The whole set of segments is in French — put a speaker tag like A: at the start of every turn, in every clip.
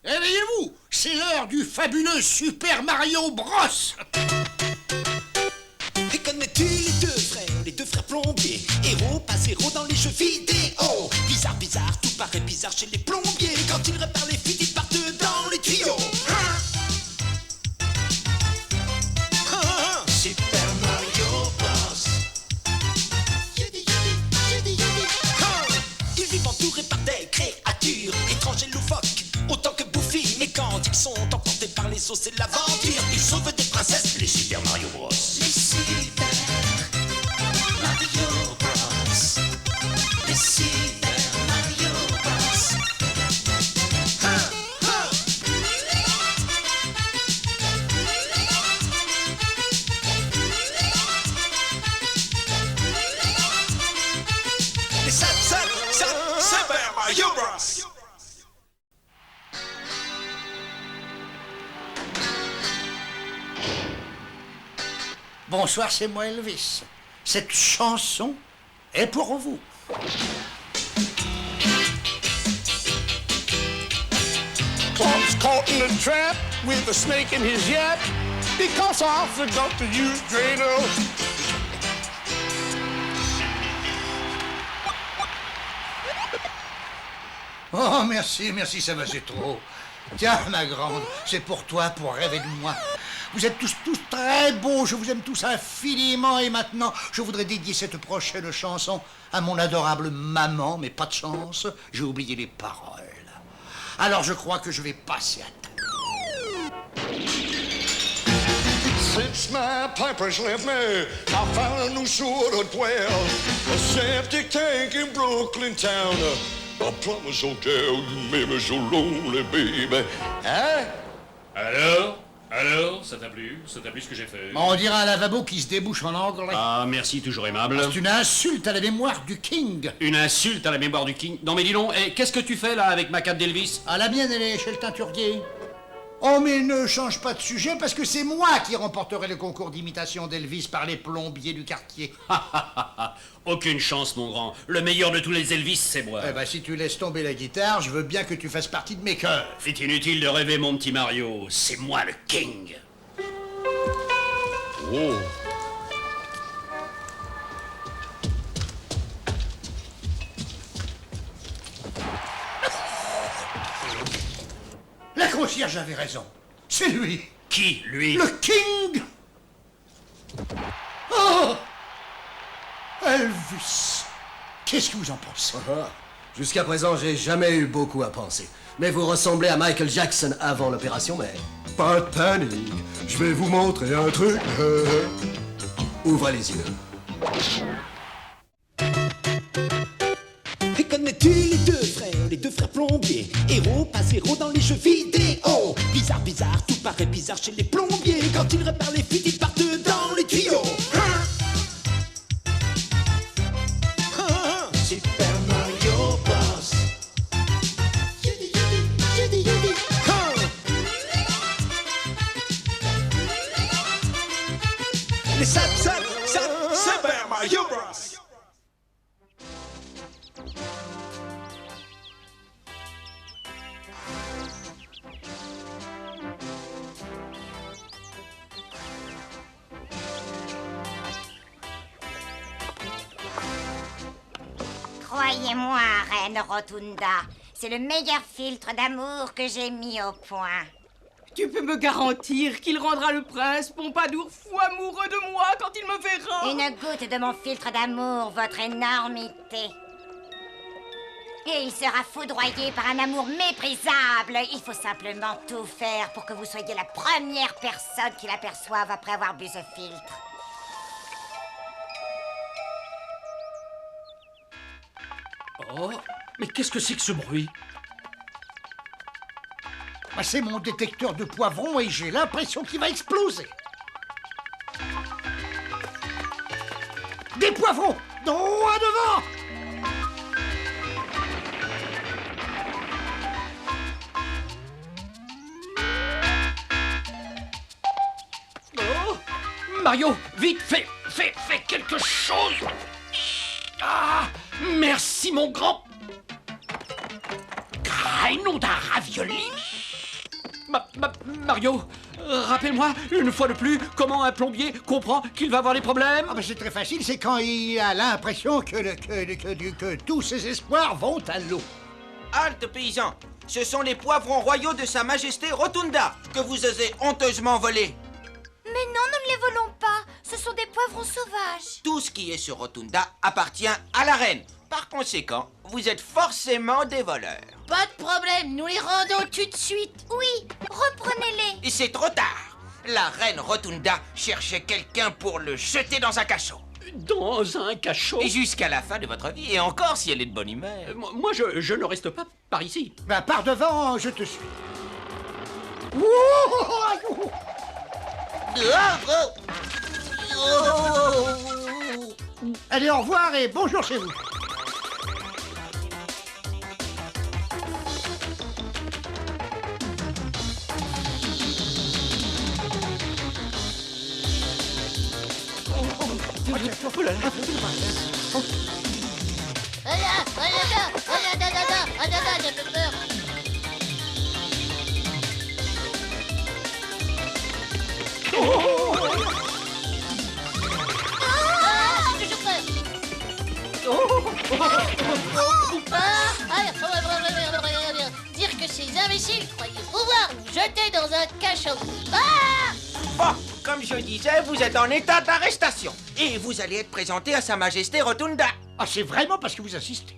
A: Réveillez-vous, c'est l'heure du fabuleux Super Mario Bros.
B: Et connais-tu les deux frères plombiers? Héros, pas zéro dans les jeux vidéo. Bizarre, bizarre, tout paraît bizarre chez les plombiers. Quand ils réparent les fuites, ils partent dans les tuyaux. Super Mario Bros. Ils vivent entourés par des créatures étranges et loufoques, autant que bouffies. Mais quand ils sont emportés par les eaux, c'est l'aventure. Ils sauvent des princesses, les Super Mario Bros. Les Super Mario Bros. Les Super Mario Bros. Les Super Mario Bros.
A: Bonsoir, c'est moi Elvis. Cette chanson est pour vous.
C: Clump's caught in a trap with a snake in his yap because I forgot to use Drano.
A: Oh, merci, merci, ça va, c'est trop. Tiens, ma grande, c'est pour toi, pour rêver de moi. Vous êtes tous très beaux, je vous aime tous infiniment, et maintenant, je voudrais dédier cette prochaine chanson à mon adorable maman, mais pas de chance, j'ai oublié les paroles. Alors je crois que je vais passer à table.
C: Since my pipers left me, I found a new sort of dwell. A septic tank in Brooklyn town. A plumber's hotel, you made me so lonely, baby. Hein?
D: Alors, ça t'a plu? Ça t'a plu ce que j'ai fait?
A: On dirait un lavabo qui se débouche en anglais.
D: Ah, merci, toujours aimable.
A: C'est une insulte à la mémoire du King.
D: Une insulte à la mémoire du King. Non mais dis donc, qu'est-ce que tu fais là avec ma cape d'Elvis?
A: Ah, la mienne, elle est chez le teinturier. Oh, mais ne change pas de sujet, parce que c'est moi qui remporterai le concours d'imitation d'Elvis par les plombiers du quartier.
D: Aucune chance, mon grand. Le meilleur de tous les Elvis, c'est moi.
A: Eh ben, si tu laisses tomber la guitare, je veux bien que tu fasses partie de mes chœurs.
D: C'est inutile de rêver, mon petit Mario. C'est moi le King.
C: Oh.
A: La concierge avait raison. C'est lui.
D: Qui, lui?
A: Le King. Oh, Elvis. Qu'est-ce que vous en pensez?
E: Jusqu'à présent, j'ai jamais eu beaucoup à penser. Mais vous ressemblez à Michael Jackson avant l'opération, mais...
F: Pas de panique, je vais vous montrer un truc.
E: Ouvrez les yeux.
B: Et connais-tu les deux frères plombiers? Héros, pas zéro dans les jeux vidéo. Bizarre, bizarre, tout paraît bizarre chez les plombiers. Quand ils réparent les fuites, ils partent dans les tuyaux. Super Mario Bros. Les Super Mario Bros.
G: Croyez-moi, Reine Rotunda, c'est le meilleur filtre d'amour que j'ai mis au point.
H: Tu peux me garantir qu'il rendra le prince Pompadour fou amoureux de moi quand il me verra?
G: Une goutte de mon filtre d'amour, votre énormité. Et il sera foudroyé par un amour méprisable. Il faut simplement tout faire pour que vous soyez la première personne qui l'aperçoive après avoir bu ce filtre.
D: Oh, mais qu'est-ce que c'est que ce bruit?
A: Bah, c'est mon détecteur de poivrons et j'ai l'impression qu'il va exploser. Des poivrons, droit devant.
D: Oh, Mario, vite, fais quelque chose. Ah, merci mon grand. Graino d'un ravioli.
I: Mario, rappelle-moi une fois de plus comment un plombier comprend qu'il va avoir des problèmes.
A: Ah ben c'est très facile, c'est quand il a l'impression que tous ses espoirs vont à l'eau.
J: Halte, paysan! Ce sont les poivrons royaux de Sa Majesté Rotunda que vous osez honteusement voler.
G: Mais non, nous ne les volons pas. Ce sont des poivrons sauvages.
J: Tout ce qui est sur Rotunda appartient à la reine. Par conséquent, vous êtes forcément des voleurs.
K: Pas de problème, nous les rendons tout de suite.
G: Oui, reprenez-les.
J: Et c'est trop tard. La reine Rotunda cherchait quelqu'un pour le jeter dans un cachot.
I: Dans un cachot?
J: Et jusqu'à la fin de votre vie, et encore si elle est de bonne humeur.
I: Moi, je ne reste pas par ici.
A: Ben par devant, je te suis. Allez, au revoir et bonjour chez vous.
K: J'ai peur. Dire que ces imbéciles croyaient pouvoir nous jeter dans un cachot.
J: Bon, comme je disais, vous êtes en état d'arrestation. Et vous allez être présenté à Sa Majesté Rotunda.
A: Ah, c'est vraiment parce que vous insistez.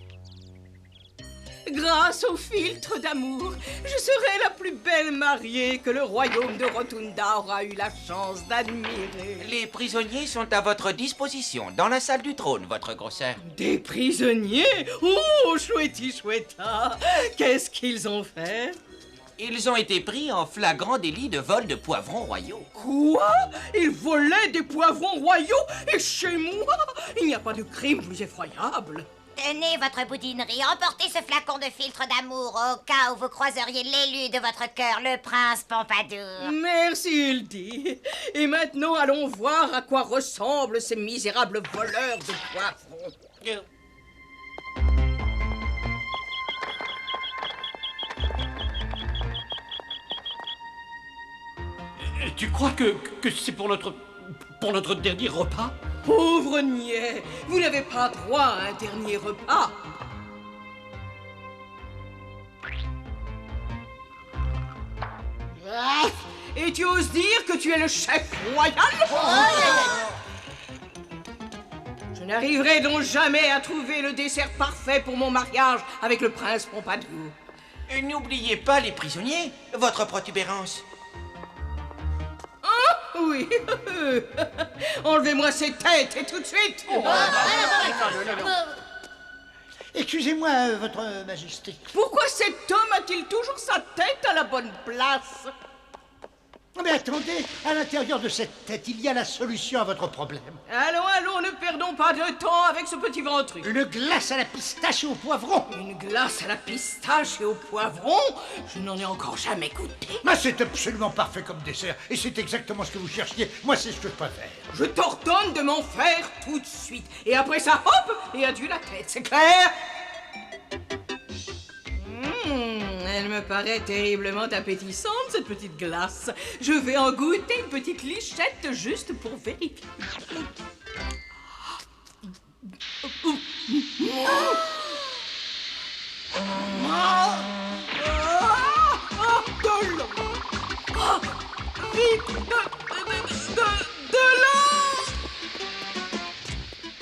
H: Grâce au filtre d'amour, je serai la plus belle mariée que le royaume de Rotunda aura eu la chance d'admirer.
J: Les prisonniers sont à votre disposition dans la salle du trône, votre grosseur.
H: Des prisonniers? Oh, chouetti chouetta! Qu'est-ce qu'ils ont fait?
J: Ils ont été pris en flagrant délit de vol de poivrons royaux.
H: Quoi? Ils volaient des poivrons royaux? Et chez moi? Il n'y a pas de crime plus effroyable.
G: Tenez votre boudinerie, emportez ce flacon de filtre d'amour au cas où vous croiseriez l'élu de votre cœur, le prince Pompadour.
H: Merci, Hildy. Et maintenant, allons voir à quoi ressemblent ces misérables voleurs de poivrons.
I: Tu crois que c'est pour notre dernier repas?
H: Pauvre niais, vous n'avez pas droit à un dernier repas. Et tu oses dire que tu es le chef royal? Je n'arriverai donc jamais à trouver le dessert parfait pour mon mariage avec le prince Pompadour.
J: Et n'oubliez pas les prisonniers, votre protubérance.
H: Oui. Enlevez-moi ces têtes et tout de suite.
A: Excusez-moi, votre majesté.
H: Pourquoi cet homme a-t-il toujours sa tête à la bonne place?
A: Mais attendez, à l'intérieur de cette tête, il y a la solution à votre problème.
H: Allons, ne perdons pas de temps avec ce petit ventru.
A: Une glace à la pistache et au poivron.
H: Une glace à la pistache et au poivron? Je n'en ai encore jamais goûté.
A: Mais c'est absolument parfait comme dessert. Et c'est exactement ce que vous cherchiez. Moi, c'est ce que je préfère.
H: Je t'ordonne de m'en faire tout de suite. Et après ça, hop, et adieu la tête, c'est clair? Elle me paraît terriblement appétissante, cette petite glace. Je vais en goûter une petite lichette juste pour vérifier. De l'eau! Vite! De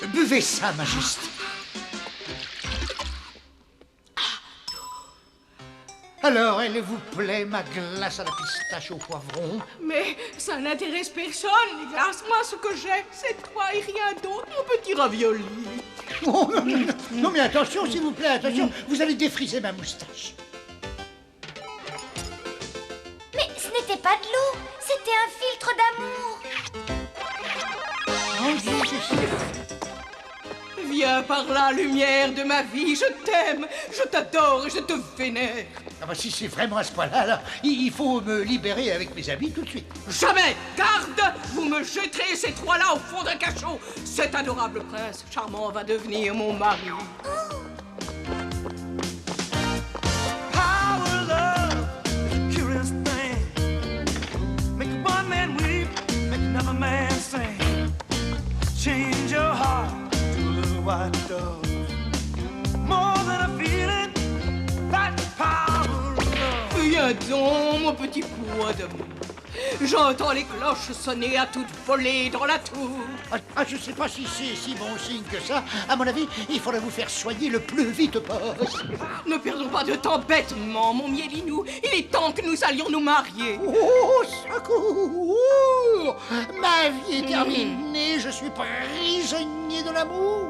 H: l'eau!
A: Buvez ça, majesté. Alors, elle vous plaît, ma glace à la pistache au poivron?
H: Mais ça n'intéresse personne, les glaces. Moi, ce que j'ai, c'est toi et rien d'autre, mon petit ravioli.
A: Oh, non, mais attention, s'il vous plaît, attention. Vous allez défriser ma moustache.
G: Mais ce n'était pas de l'eau, c'était un filtre d'amour.
A: Mon Dieu, c'est sûr.
H: Viens par là, lumière de ma vie, je t'aime, je t'adore et je te vénère.
A: Ah bah si c'est vraiment à ce point-là, alors, il faut me libérer avec mes habits tout de suite.
H: Jamais! Garde! Vous me jetterez ces trois-là au fond d'un cachot. Cet adorable prince charmant va devenir mon mari.
B: Power, love, curious thing.
H: Viens donc, mon petit poids d'amour. J'entends les cloches sonner à toute volée dans la tour.
A: Je sais pas si c'est si bon signe que ça. À mon avis, il faudrait vous faire soigner le plus vite possible.
H: Ne perdons pas de temps bêtement, mon Mielinou. Il est temps que nous allions nous marier.
A: Oh, secours! Ma vie est terminée, je suis prisonnier de l'amour.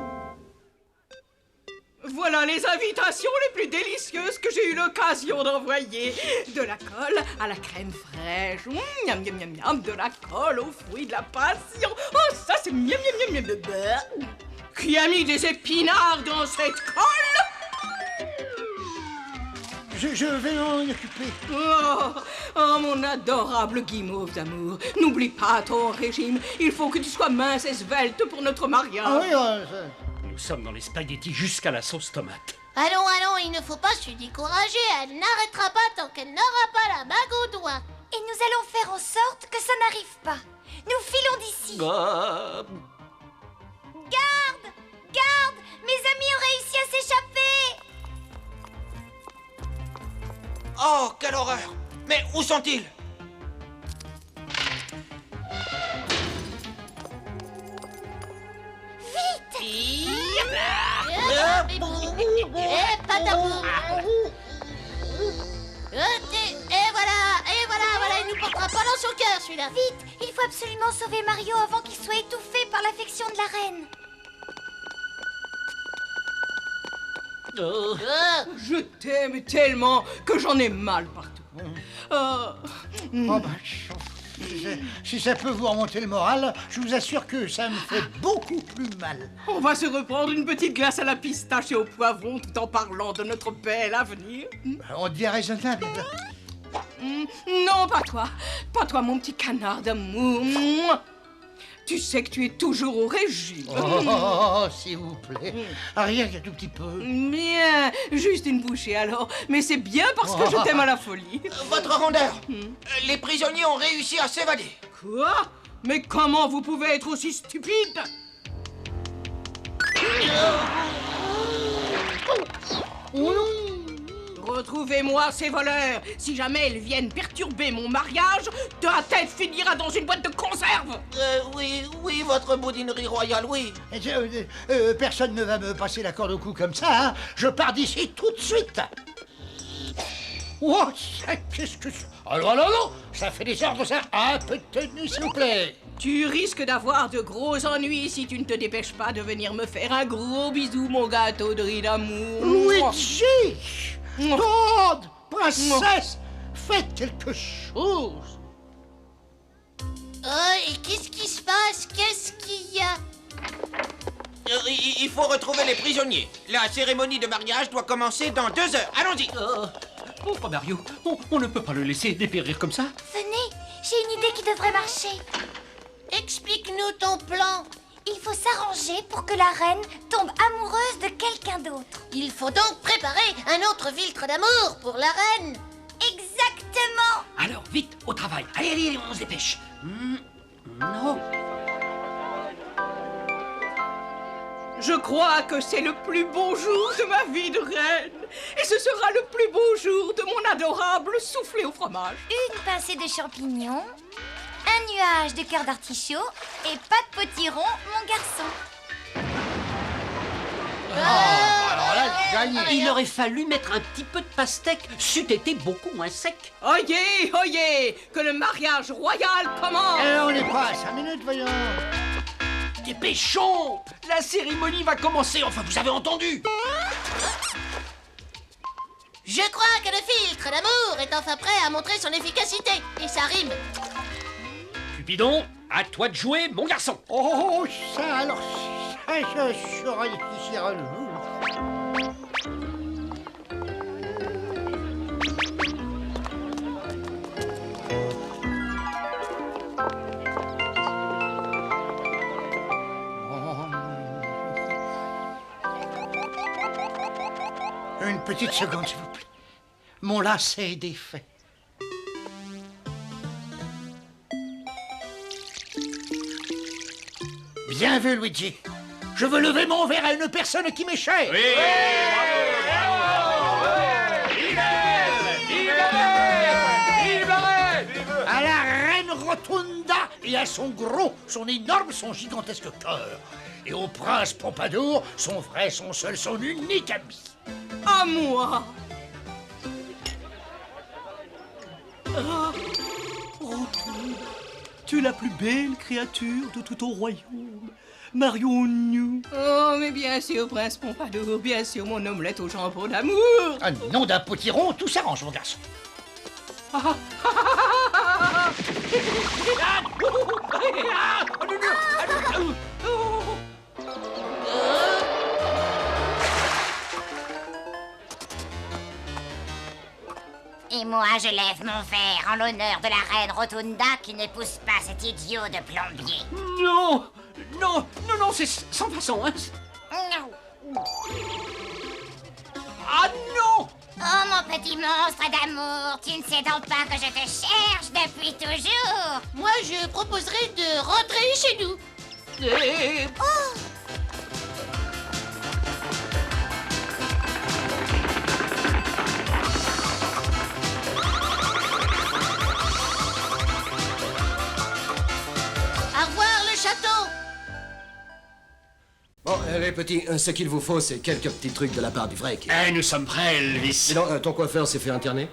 H: Voilà les invitations les plus délicieuses que j'ai eu l'occasion d'envoyer. De la colle à la crème fraîche. Miam, miam, miam, miam. De la colle aux fruits de la passion. Oh, ça c'est miam, miam, miam, miam. Qui a mis des épinards dans cette colle?
A: Je vais m'en occuper.
H: Oh, mon adorable guimauve d'amour. N'oublie pas ton régime. Il faut que tu sois mince et svelte pour notre mariage.
A: Ah oui,
D: Nous sommes dans les spaghettis jusqu'à la sauce tomate.
K: Allons, allons, il ne faut pas se décourager. Elle n'arrêtera pas tant qu'elle n'aura pas la bague au doigt.
G: Et nous allons faire en sorte que ça n'arrive pas. Nous filons d'ici. Garde! Garde! Mes amis ont réussi à s'échapper.
J: Oh, quelle horreur! Mais où sont-ils?
K: Pas d'amour. Et voilà, il nous portera pas dans son cœur, celui-là.
G: Vite, il faut absolument sauver Mario avant qu'il soit étouffé par l'affection de la reine.
H: Je t'aime tellement que j'en ai mal partout.
A: Si ça peut vous remonter le moral, je vous assure que ça me fait beaucoup plus mal.
H: On va se reprendre une petite glace à la pistache et au poivron tout en parlant de notre bel avenir.
A: On devient raisonnable.
H: Non, pas toi. Pas toi, mon petit canard d'amour. Tu sais que tu es toujours au régime.
A: Oh, s'il vous plaît. Rien qu'un tout petit peu.
H: Bien, juste une bouchée alors. Mais c'est bien parce que je t'aime à la folie.
J: Votre rondeur, les prisonniers ont réussi à s'évader.
H: Quoi? Mais comment vous pouvez être aussi stupide? Retrouvez-moi ces voleurs. Si jamais ils viennent perturber mon mariage, ta tête finira dans une boîte de conserve.
J: Oui, votre boudinerie royale, oui.
A: Personne ne va me passer la corde au cou comme ça, hein. Je pars d'ici tout de suite. Oh, qu'est-ce que... Alors, ça fait des ordres, ça. Un peu de tenue, s'il vous plaît.
H: Tu risques d'avoir de gros ennuis si tu ne te dépêches pas de venir me faire un gros bisou, mon gâteau de riz d'amour.
A: Luigi! Todd! Princesse! Faites quelque chose!
K: Oh, et qu'est-ce qui se passe? Qu'est-ce qu'il y a?
J: Il faut retrouver les prisonniers. La cérémonie de mariage doit commencer dans 2 heures. Allons-y.
I: Pauvre Mario, on ne peut pas le laisser dépérir comme ça.
G: Venez, j'ai une idée qui devrait marcher.
K: Explique-nous ton plan.
G: Il faut s'arranger pour que la reine tombe amoureuse de quelqu'un d'autre.
K: Il faut donc préparer un autre filtre d'amour pour la reine.
G: Exactement.
I: Alors, vite, au travail. Allez, on se dépêche. Non.
H: Je crois que c'est le plus beau jour de ma vie de reine. Et ce sera le plus beau jour de mon adorable soufflé au fromage.
G: Une pincée de champignons, un nuage de cœur d'artichaut et pas de potiron, mon garçon.
A: Alors là, gagné.
I: Il aurait fallu mettre un petit peu de pastèque. C'eût été beaucoup moins sec.
H: Oyez, oyez, que le mariage royal commence.
A: On n'est pas à 5 minutes, voyons.
I: Dépêchons! La cérémonie va commencer, enfin vous avez entendu!
K: Je crois que le filtre d'amour est enfin prêt à montrer son efficacité. Et ça rime.
D: Cupidon, à toi de jouer, mon garçon.
A: Oh, ça, alors, ça, je serai ici. Une petite seconde, s'il vous plaît. Mon lacet est défait. Bien vu, Luigi. Je veux lever mon verre à une personne qui m'est chère.
D: Oui.
A: Rotunda et à son gros, son énorme, son gigantesque cœur. Et au prince Pompadour, son vrai, son seul, son unique ami.
H: À moi.
L: Ah, Rotunda, tu es la plus belle créature de tout ton royaume. Marions-nous.
H: Oh, mais bien sûr, prince Pompadour, bien sûr, mon omelette au jambon d'amour.
A: Un nom d'un potiron, tout s'arrange, mon garçon.
G: Et moi, je lève mon verre en l'honneur de la reine Rotunda qui n'épouse pas cet idiot de plombier.
I: Non, non, non, non, c'est sans façon, hein.
G: Non.
I: Ah non!
G: Oh, mon petit monstre d'amour, tu ne sais donc pas que je te cherche depuis toujours.
K: Moi, je proposerais de rentrer chez nous.
G: Oh.
K: Au revoir, le château.
E: Bon, les petits, ce qu'il vous faut, c'est quelques petits trucs de la part du vrai.
D: Eh, nous sommes prêts, Elvis.
E: Sinon, ton coiffeur s'est fait interner.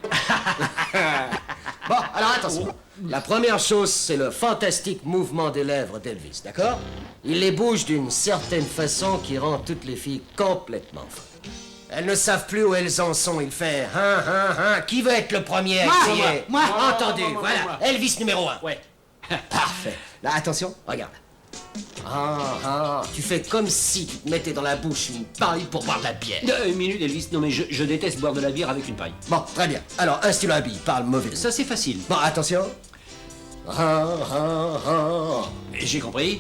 E: Bon, alors attention. La première chose, c'est le fantastique mouvement des lèvres d'Elvis, d'accord? Il les bouge d'une certaine façon qui rend toutes les filles complètement folles. Elles ne savent plus où elles en sont. Il fait Qui veut être le premier à crier?
A: Moi.
E: Entendu, voilà.
I: moi.
E: Elvis numéro 1.
I: Ouais.
E: Parfait. Là, attention, regarde. Tu fais comme si tu te mettais dans la bouche une paille pour boire de la bière.
I: Une minute, Elvis. Non, mais je déteste boire de la bière avec une paille.
E: Bon, très bien. Alors, un stylo à billes, parle mauvais.
I: Ça, c'est facile.
E: Bon, attention.
I: J'ai compris.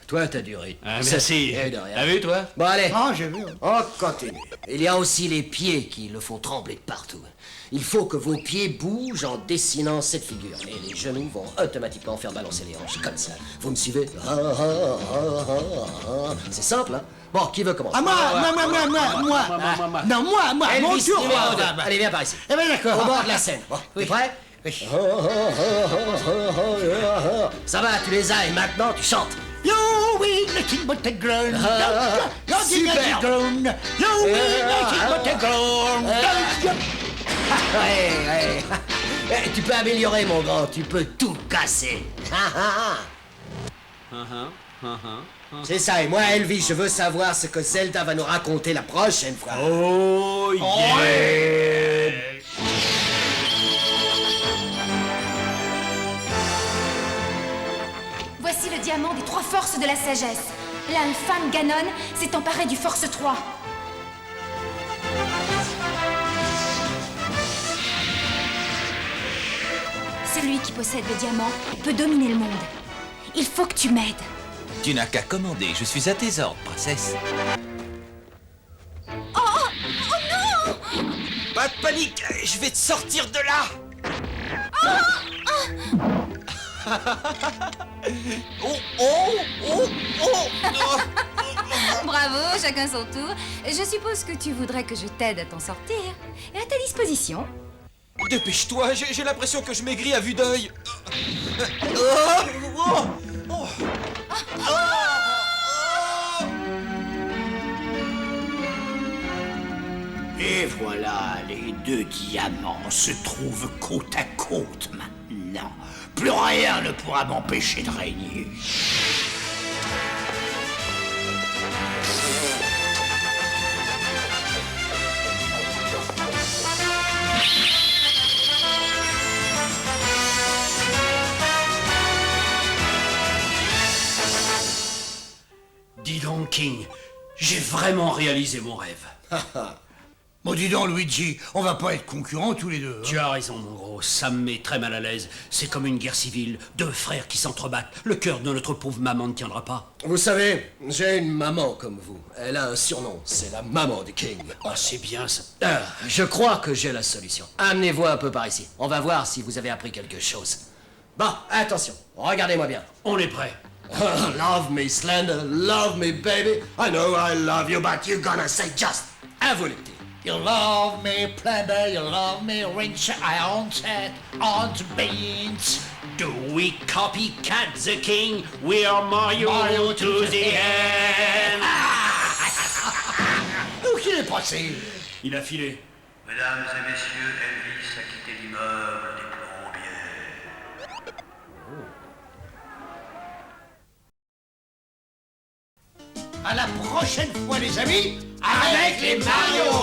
E: Toi, t'as du rythme.
I: Ah, merci.
E: Eh, de rien.
I: T'as vu, toi?
E: Bon, allez.
A: Ah, j'ai vu.
E: On continue. Il y a aussi les pieds qui le font trembler de partout. Il faut que vos pieds bougent en dessinant cette figure. Et les genoux vont automatiquement faire balancer les hanches, comme ça. Vous me suivez? C'est simple, hein? Bon, qui veut commencer?
A: Ah, moi. Non, moi, mon
E: Elvis,
A: tour.
E: numéro 2. Allez, viens par ici.
A: Eh bien, d'accord.
E: Au bord de la scène. Bon, t'es prêt?
A: Oui.
E: Ça va, tu les as, et maintenant, tu chantes.
A: You will nothing but a groan.
E: Super.
A: Groan. You will nothing but a groan.
E: Ouais. Tu peux améliorer, mon grand, tu peux tout casser. C'est ça, et moi, Elvis, je veux savoir ce que Zelda va nous raconter la prochaine fois.
I: Oh, yeah!
M: Voici le diamant des 3 forces de la sagesse. L'infâme Ganon s'est emparé du force 3. Celui qui possède le diamant peut dominer le monde. Il faut que tu m'aides.
N: Tu n'as qu'à commander, je suis à tes ordres, princesse.
M: Oh non!
N: Pas de panique, je vais te sortir de là.
M: Bravo, chacun son tour. Je suppose que tu voudrais que je t'aide à t'en sortir. Et à ta disposition.
N: Dépêche-toi, j'ai l'impression que je maigris à vue d'œil.
A: Et voilà, les 2 diamants se trouvent côte à côte maintenant. Plus rien ne pourra m'empêcher de régner.
D: Dis donc, King, j'ai vraiment réalisé mon rêve.
A: Bon, dis donc, Luigi, on va pas être concurrents tous les deux.
D: Tu as raison, mon gros, ça me met très mal à l'aise. C'est comme une guerre civile, 2 frères qui s'entrebattent. Le cœur de notre pauvre maman ne tiendra pas.
E: Vous savez, j'ai une maman comme vous. Elle a un surnom, c'est la maman du King.
D: Oh, c'est bien ça.
E: Je crois que j'ai la solution. Amenez-vous un peu par ici. On va voir si vous avez appris quelque chose. Bon, attention, regardez-moi bien.
D: On est prêts.
E: Love me, Slender, love me, baby. I know I love you, but you're gonna say just... À vous, les petits.
A: You love me, plebe, you love me, rinse, I on set, on the beans.
D: Do we copycat the king? We are Mario to the end.
A: Où qu'il est passé?
D: Il a filé.
O: Mesdames et messieurs, Elvis a quitté l'immeuble des plombiers.
A: À la prochaine fois, les amis, avec les Mario.